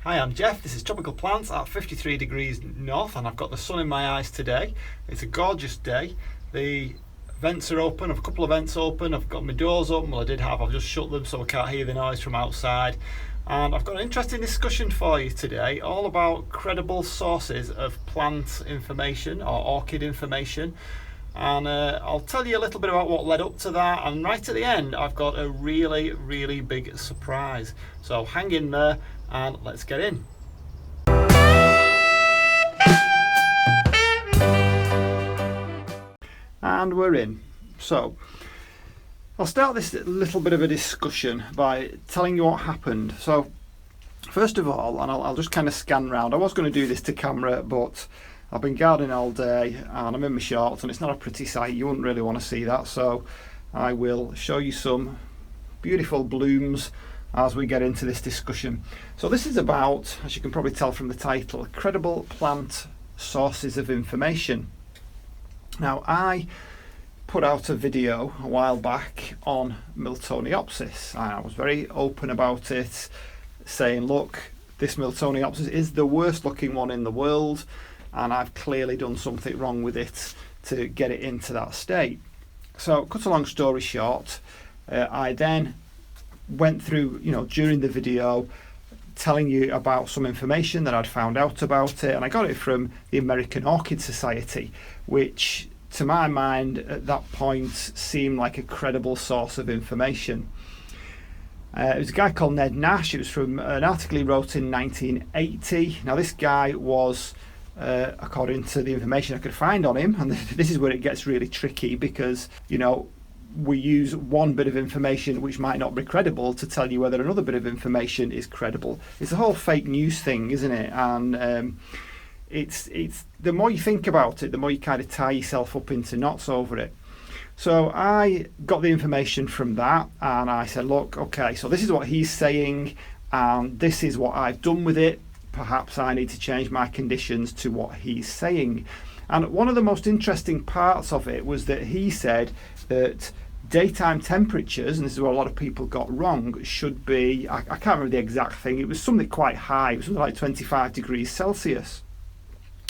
Hi, I'm Jeff. This is Tropical Plants at 53 degrees north, and I've got the sun in my eyes today. It's a gorgeous day. The vents are open. I've a couple of vents open. I've got my doors open. Well, I did have. I've just shut them so I can't hear the noise from outside. And I've got an interesting discussion for you today, all about credible sources of plant information or orchid information. And I'll tell you a little bit about what led up to that, and right at the end I've got a really big surprise, so hang in there and let's get in. And we're in. So I'll start this little bit of a discussion by telling you what happened. So first of all, and I'll just kind of scan round. I was going to do this to camera, but I've been gardening all day and I'm in my shorts and it's not a pretty sight. You wouldn't really want to see that, so I will show you some beautiful blooms as we get into this discussion. So this is about, as you can probably tell from the title, credible plant sources of information. Now, I put out a video a while back on Miltoniopsis and I was very open about it, saying, look, this Miltoniopsis is the worst looking one in the world, and I've clearly done something wrong with it to get it into that state. So, cut a long story short, I then went through, during the video, telling you about some information that I'd found out about it, and I got it from the American Orchid Society, which, to my mind, at that point, seemed like a credible source of information. It was a guy called Ned Nash. It was from an article he wrote in 1980. Now, this guy was, according to the information I could find on him, and this is where it gets really tricky because, we use one bit of information which might not be credible to tell you whether another bit of information is credible. It's a whole fake news thing, isn't it? And it's the more you think about it, the more you kind of tie yourself up into knots over it. So I got the information from that and I said, look, okay, so this is what he's saying and this is what I've done with it. Perhaps I need to change my conditions to what he's saying. And one of the most interesting parts of it was that he said that daytime temperatures, and this is what a lot of people got wrong, should be, I can't remember the exact thing, it was something quite high, it was something like 25 degrees Celsius,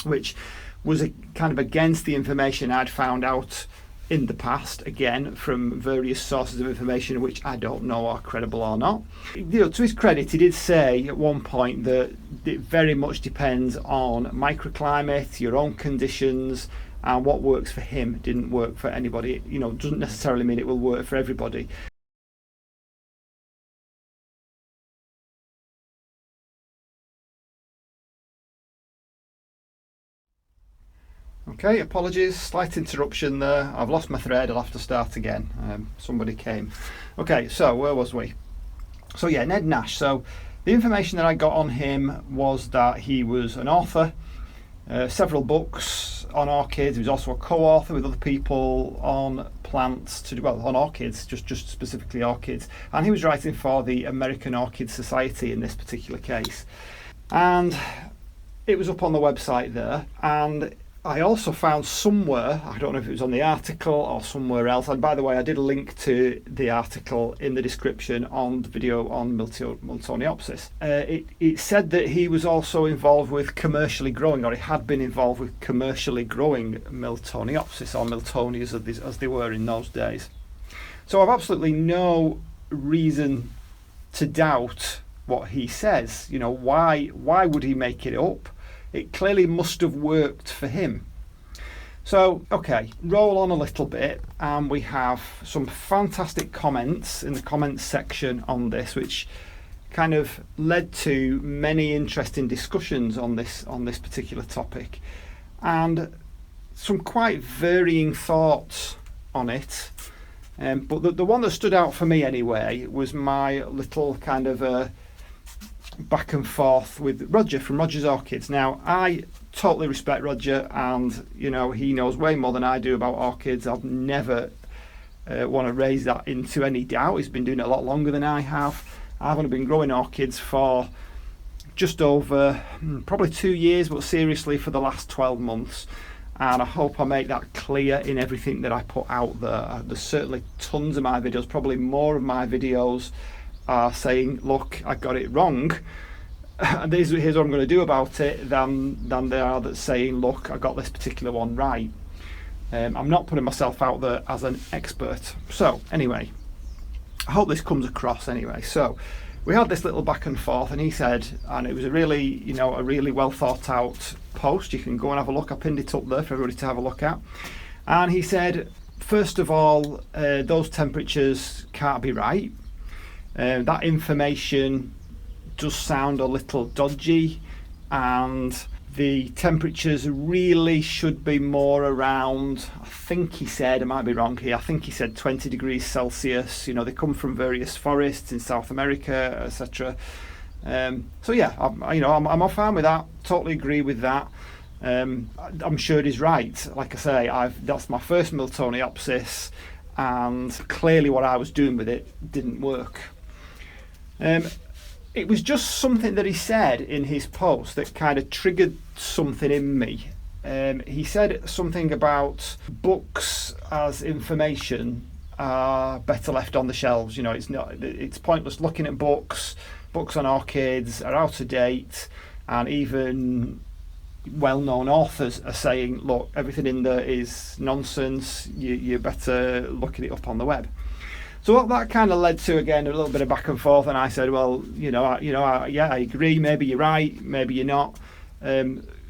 which was kind of against the information I'd found out in the past, again from various sources of information which I don't know are credible or not. To his credit, he did say at one point that it very much depends on microclimate, your own conditions, and what works for him didn't work for anybody. Doesn't necessarily mean it will work for everybody. Okay, apologies, slight interruption there. I've lost my thread, I'll have to start again. Somebody came. Okay, so where was we? So yeah, Ned Nash. So the information that I got on him was that he was an author, several books on orchids. He was also a co-author with other people on plants, on orchids, just specifically orchids. And he was writing for the American Orchid Society in this particular case. And it was up on the website there, and I also found somewhere, I don't know if it was on the article or somewhere else, and by the way, I did link to the article in the description on the video on Miltoniopsis. It said that he was also involved with commercially growing, or he had been involved with commercially growing Miltoniopsis, or Miltonias as they were in those days. So I've absolutely no reason to doubt what he says. Why would he make it up? It clearly must have worked for him. So, okay, roll on a little bit, and we have some fantastic comments in the comments section on this, which kind of led to many interesting discussions on this particular topic, and some quite varying thoughts on it. But the one that stood out for me anyway was my little kind of back and forth with Roger from Roger's Orchids. Now, I totally respect Roger, and he knows way more than I do about orchids. I've never want to raise that into any doubt. He's been doing it a lot longer than I have. I've only been growing orchids for just over probably 2 years, but seriously for the last 12 months. And I hope I make that clear in everything that I put out there. There's certainly tons of my videos, probably more of my videos are saying, look, I got it wrong, and here's what I'm going to do about it than they are that's saying, look, I got this particular one right. I'm not putting myself out there as an expert. So anyway, I hope this comes across anyway. So we had this little back and forth, and he said, and it was a really well thought out post. You can go and have a look. I pinned it up there for everybody to have a look at. And he said, first of all, those temperatures can't be right. That information does sound a little dodgy, and the temperatures really should be more around, I think he said, I might be wrong here, I think he said 20 degrees Celsius. They come from various forests in South America, etc. So yeah, I'm fine with that, totally agree with that. I'm sure he's right. Like I say, that's my first Miltoniopsis, and clearly what I was doing with it didn't work. It was just something that he said in his post that kind of triggered something in me. He said something about books as information are better left on the shelves. It's pointless looking at books. Books on orchids are out of date, and even well-known authors are saying, look, everything in there is nonsense. You better look at it up on the web. So what that kind of led to, again, a little bit of back and forth, and I said, well, yeah, I agree. Maybe you're right, maybe you're not.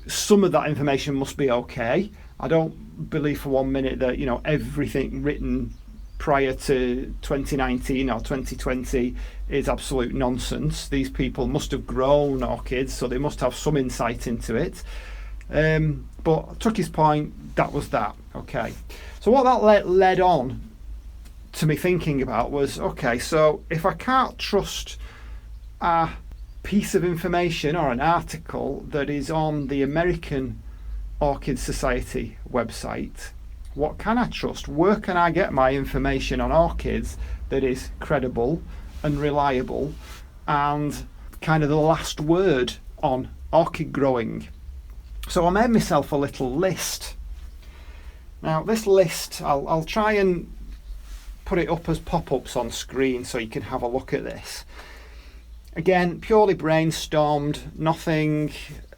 Some of that information must be okay. I don't believe for 1 minute that everything written prior to 2019 or 2020 is absolute nonsense. These people must have grown orchids, so they must have some insight into it. But I took his point. That was that. Okay. So what that led on to me thinking about was, okay, so if I can't trust a piece of information or an article that is on the American Orchid Society website, what can I trust? Where can I get my information on orchids that is credible and reliable and kind of the last word on orchid growing? So I made myself a little list. Now this list, I'll try and put it up as pop-ups on screen so you can have a look at this. Again, purely brainstormed, nothing,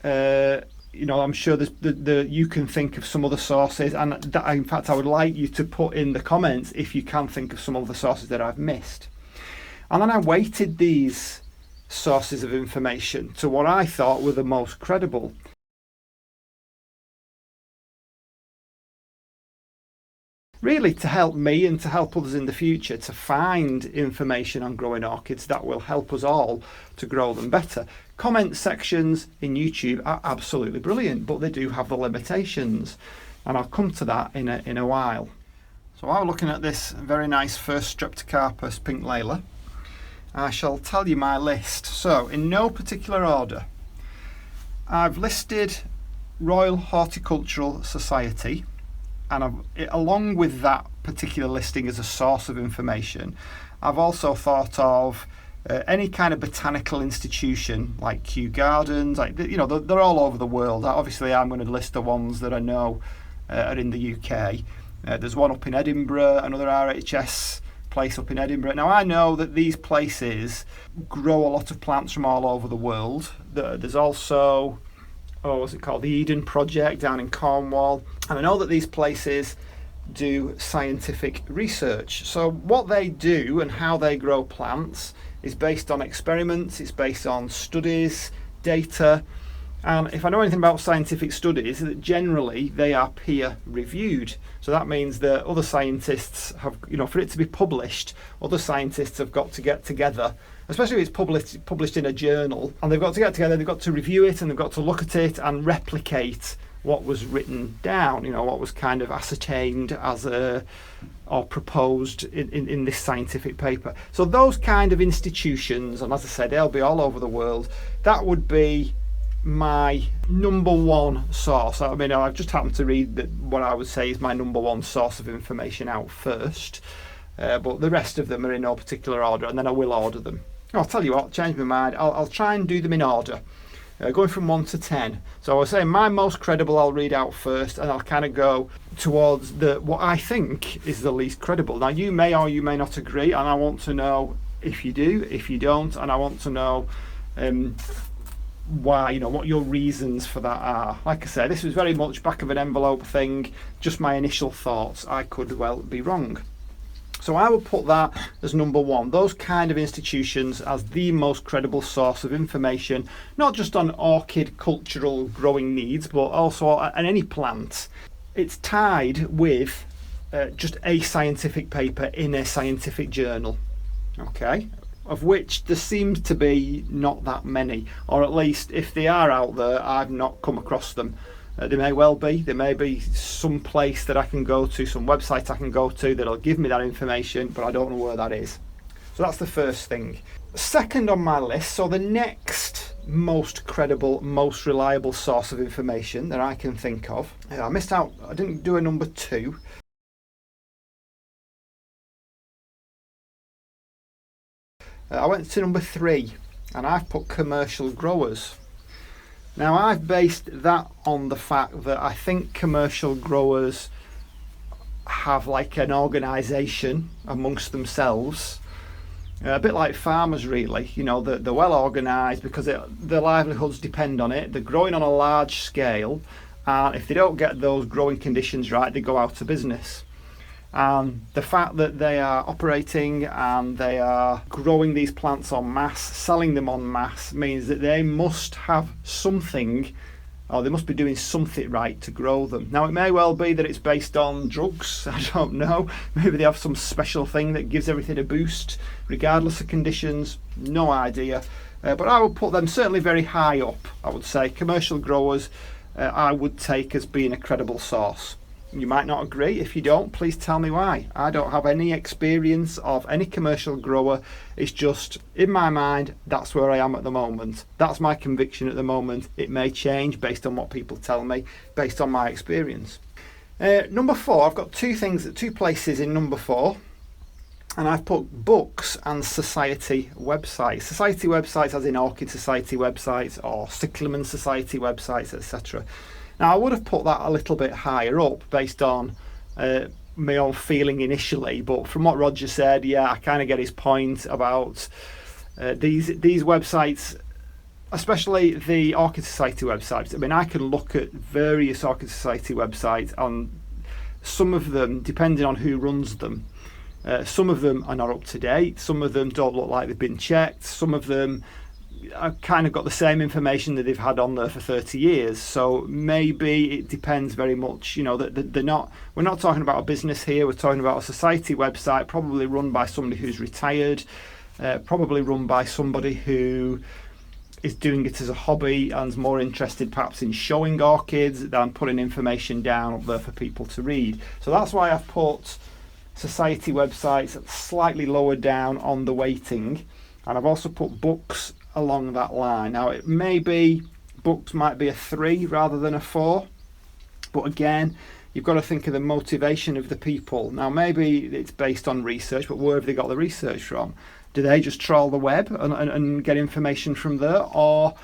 I'm sure you can think of some other sources, and that, in fact I would like you to put in the comments if you can think of some other sources that I've missed. And then I weighted these sources of information to what I thought were the most credible. Really to help me and to help others in the future to find information on growing orchids that will help us all to grow them better. Comment sections in YouTube are absolutely brilliant, but they do have the limitations, and I'll come to that in a while. So while we're looking at this very nice first Streptocarpus pink layla, I shall tell you my list. So in no particular order, I've listed Royal Horticultural Society, and along with that particular listing as a source of information, I've also thought of any kind of botanical institution like Kew Gardens. They're all over the world. Obviously, I'm going to list the ones that I know are in the UK. There's one up in Edinburgh, another RHS place up in Edinburgh. Now, I know that these places grow a lot of plants from all over the world. There's also, what's it called? The Eden Project down in Cornwall. And I know that these places do scientific research. So what they do and how they grow plants is based on experiments, it's based on studies, data. And if I know anything about scientific studies, that generally they are peer reviewed. So that means that other scientists have, for it to be published, other scientists have got to get together, especially if it's published in a journal, and they've got to get together, they've got to review it, and they've got to look at it and replicate what was written down, what was kind of ascertained as or proposed in this scientific paper. So those kind of institutions, and as I said, they'll be all over the world, that would be my number one source. I mean, I've just happened to read what I would say is my number one source of information out first, but the rest of them are in no particular order, and then I will order them. I'll tell you what, change my mind, I'll try and do them in order. Going from 1 to 10. So I was saying my most credible I'll read out first, and I'll kind of go towards what I think is the least credible. Now you may or you may not agree, and I want to know if you do, if you don't, and I want to know why, what your reasons for that are. Like I say, this was very much back of an envelope thing, just my initial thoughts. I could well be wrong. So I would put that as number one, those kind of institutions as the most credible source of information, not just on orchid cultural growing needs, but also on any plant. It's tied with just a scientific paper in a scientific journal, okay, of which there seems to be not that many, or at least if they are out there, I've not come across them. There may well be. There may be some place that I can go to, some website I can go to that'll give me that information, but I don't know where that is. So that's the first thing. Second on my list, so the next most credible, most reliable source of information that I can think of. I missed out, I didn't do a number two. I went to number three, and I've put commercial growers. Now, I've based that on the fact that I think commercial growers have like an organisation amongst themselves, a bit like farmers really. They're well organised because their livelihoods depend on it. They're growing on a large scale, and if they don't get those growing conditions right, they go out of business. And the fact that they are operating and they are growing these plants en masse, selling them en masse, means that they must have something, or they must be doing something right to grow them. Now, it may well be that it's based on drugs, I don't know. Maybe they have some special thing that gives everything a boost, regardless of conditions, no idea. But I would put them certainly very high up, I would say. Commercial growers, I would take as being a credible source. You might not agree. If you don't, please tell me why. I don't have any experience of any commercial grower. It's just, in my mind, that's where I am at the moment. That's my conviction at the moment. It may change based on what people tell me, based on my experience. Number four, I've got two places in number four, and I've put books and society websites. Society websites as in Orchid Society websites or Cyclamen Society websites, etc. Now, I would have put that a little bit higher up based on my own feeling initially, but from what Roger said, yeah, I kind of get his point about these websites, especially the Orchid Society websites. I mean, I can look at various Orchid Society websites, and some of them, depending on who runs them, some of them are not up to date, some of them don't look like they've been checked, some of them I've kind of got the same information that they've had on there for 30 years. So maybe it depends very much, that we're not talking about a business here, we're talking about a society website, probably run by somebody who's retired, probably run by somebody who is doing it as a hobby and is more interested perhaps in showing orchids than putting information down up there for people to read. So that's why I've put society websites slightly lower down on the weighting, and I've also put books along that line. Now, it may be books might be a 3 rather than a 4, but again, you've got to think of the motivation of the people. Now, maybe it's based on research, but where have they got the research from? Do they just trawl the web and get information from there, or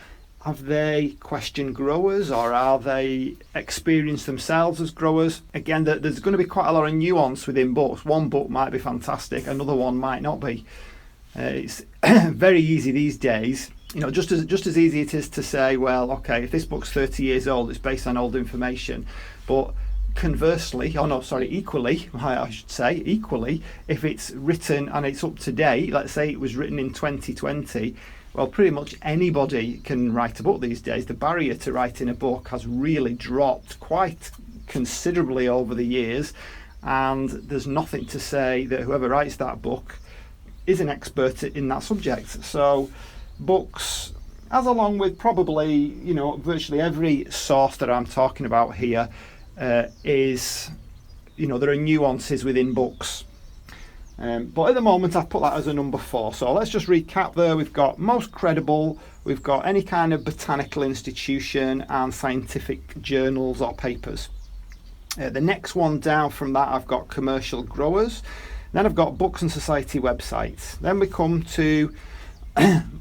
have they questioned growers, or are they experienced themselves as growers? Again, there's going to be quite a lot of nuance within books. One book might be fantastic, another one might not be. It's very easy these days, just as easy it is to say, well, okay, if this book's 30 years old, it's based on old information. But conversely, equally, if it's written and it's up to date, let's say it was written in 2020, well, pretty much anybody can write a book these days. The barrier to writing a book has really dropped quite considerably over the years, and there's nothing to say that whoever writes that book is an expert in that subject. So books, as along with probably virtually every source that I'm talking about here, is there are nuances within books, but at the moment I've put that as a number 4. So let's just recap there. We've got most credible, we've got any kind of botanical institution and scientific journals or papers. The next one down from that, I've got commercial growers. Then I've got books and society websites. Then we come to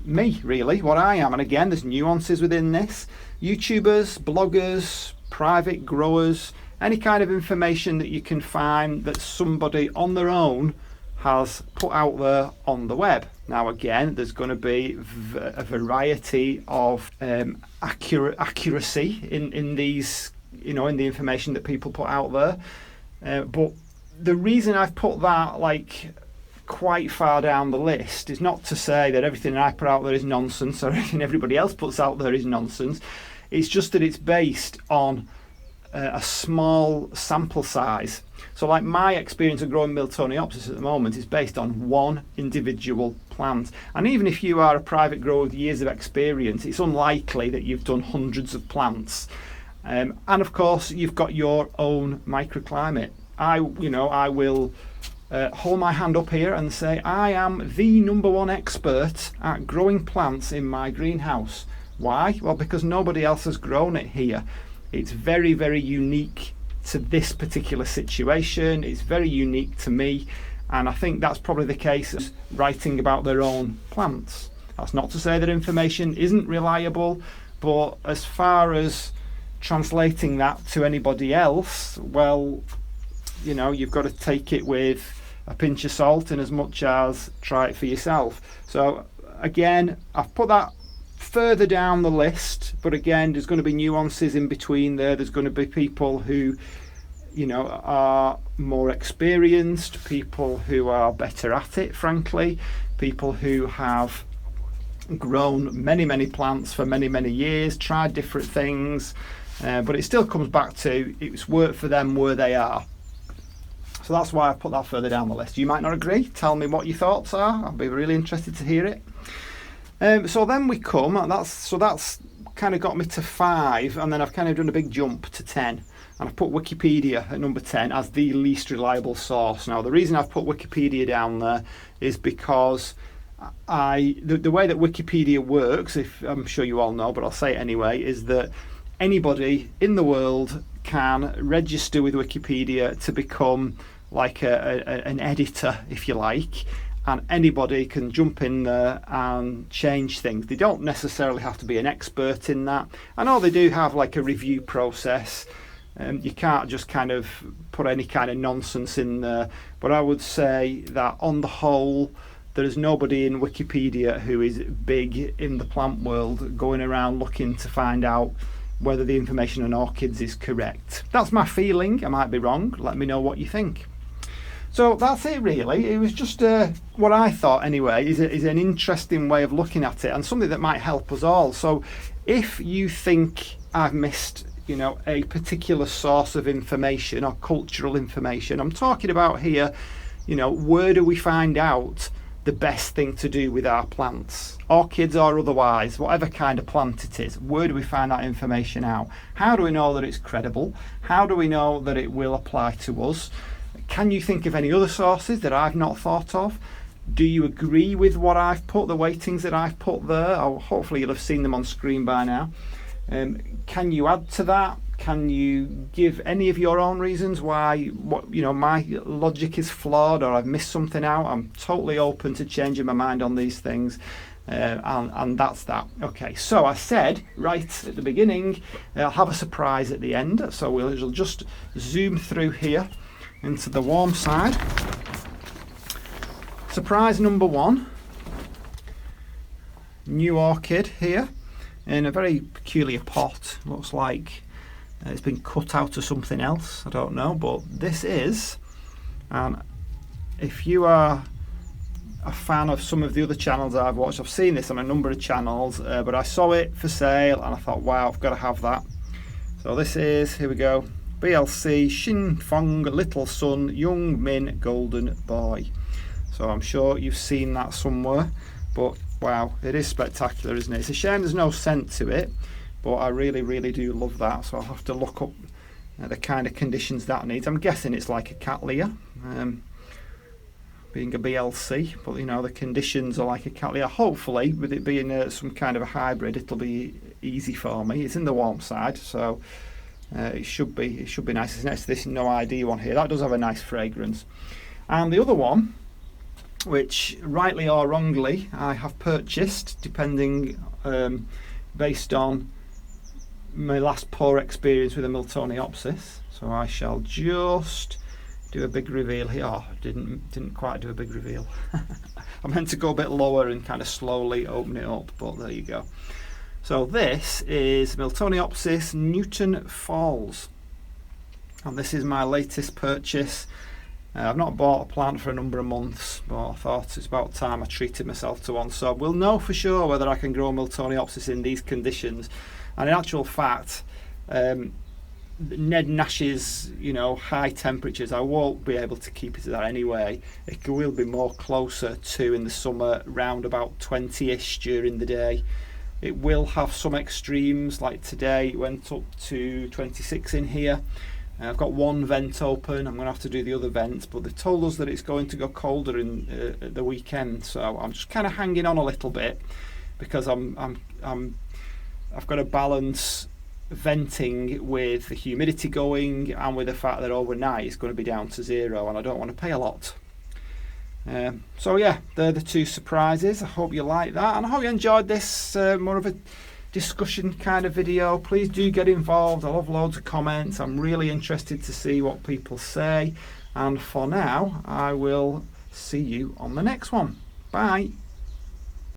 me, really, what I am. And again, there's nuances within this. YouTubers, bloggers, private growers, any kind of information that you can find that somebody on their own has put out there on the web. Now again, there's going to be a variety of accuracy in these, in the information that people put out there. But the reason I've put that quite far down the list is not to say that everything I put out there is nonsense or everything everybody else puts out there is nonsense. It's just that it's based on a small sample size. So my experience of growing Miltoniopsis at the moment is based on one individual plant. And even if you are a private grower with years of experience, it's unlikely that you've done hundreds of plants. And of course, you've got your own microclimate. I will hold my hand up here and say I am the #1 expert at growing plants in my greenhouse. Why? Well, because nobody else has grown it here. It's very, very unique to this particular situation. It's very unique to me, and I think that's probably the case of writing about their own plants. That's not to say that information isn't reliable, but as far as translating that to anybody else, well, you've got to take it with a pinch of salt in as much as try it for yourself. So again, I've put that further down the list, but again, there's going to be nuances in between there. There's going to be people who are more experienced, people who are better at it, frankly, people who have grown many plants for many years, tried different things, but it still comes back to it's worked for them where they are. So that's why I put that further down the list. You might not agree. Tell me what your thoughts are. I'll be really interested to hear it. So then we come, that's kind of got me to 5, and then I've kind of done a big jump to 10. And I've put Wikipedia at number 10 as the least reliable source. Now, the reason I've put Wikipedia down there is because the way that Wikipedia works, if I'm sure you all know, but I'll say it anyway, is that anybody in the world can register with Wikipedia to become like an editor, if you like, and anybody can jump in there and change things. They don't necessarily have to be an expert in that. I know they do have like a review process. You can't just kind of put any kind of nonsense in there, but I would say that on the whole, there is nobody in Wikipedia who is big in the plant world going around looking to find out whether the information on orchids is correct. That's my feeling. I might be wrong. Let me know what you think. So that's it really. It was just what I thought anyway is an interesting way of looking at it and something that might help us all. So if you think I've missed a particular source of information or cultural information, I'm talking about here, where do we find out the best thing to do with our plants, orchids or otherwise, whatever kind of plant it is? Where do we find that information out? How do we know that it's credible? How do we know that it will apply to us? Can you think of any other sources that I've not thought of? Do you agree with what I've put, the weightings that I've put there? Oh, hopefully you'll have seen them on screen by now. Can you add to that? Can you give any of your own reasons why my logic is flawed or I've missed something out? I'm totally open to changing my mind on these things, and that's that. Okay, so I said right at the beginning I'll have a surprise at the end, so we'll just zoom through here into the warm side. Surprise number 1, new orchid here in a very peculiar pot. Looks like it's been cut out of something else, I don't know, but this is, and if you are a fan of some of the other channels I've watched, I've seen this on a number of channels, but I saw it for sale and I thought, wow, I've got to have that. So this is, here we go, BLC Shin Fong Little Sun Young Min Golden Boy. So I'm sure you've seen that somewhere, but wow, it is spectacular, isn't it? It's a shame there's no scent to it, but I really do love that. So I'll have to look up the kind of conditions that needs. I'm guessing it's like a Cattleya, being a BLC, but the conditions are like a Cattleya. Hopefully, with it being some kind of a hybrid, it'll be easy for me. It's in the warm side, so it should be nice. It's next to this No ID one here. That does have a nice fragrance. And the other one, which rightly or wrongly I have purchased, depending based on my last poor experience with a Miltoniopsis. So I shall just do a big reveal here. Oh, didn't quite do a big reveal. I meant to go a bit lower and kind of slowly open it up, but there you go. So this is Miltoniopsis Newton Falls, and this is my latest purchase. I've not bought a plant for a number of months, but I thought it's about time I treated myself to one. So we'll know for sure whether I can grow Miltoniopsis in these conditions. And in actual fact, Ned Nash's, high temperatures, I won't be able to keep it to that anyway. It will be more closer to in the summer, round about 20-ish during the day. It will have some extremes, like today it went up to 26 in here. I've got one vent open. I'm going to have to do the other vents, but they told us that it's going to go colder in the weekend, so I'm just kind of hanging on a little bit because I've got to balance venting with the humidity going and with the fact that overnight it's going to be down to 0 and I don't want to pay a lot. So yeah, they're the two surprises. I hope you like that, and I hope you enjoyed this more of a discussion kind of video. Please do get involved. I love loads of comments. I'm really interested to see what people say, and for now I will see you on the next one. Bye.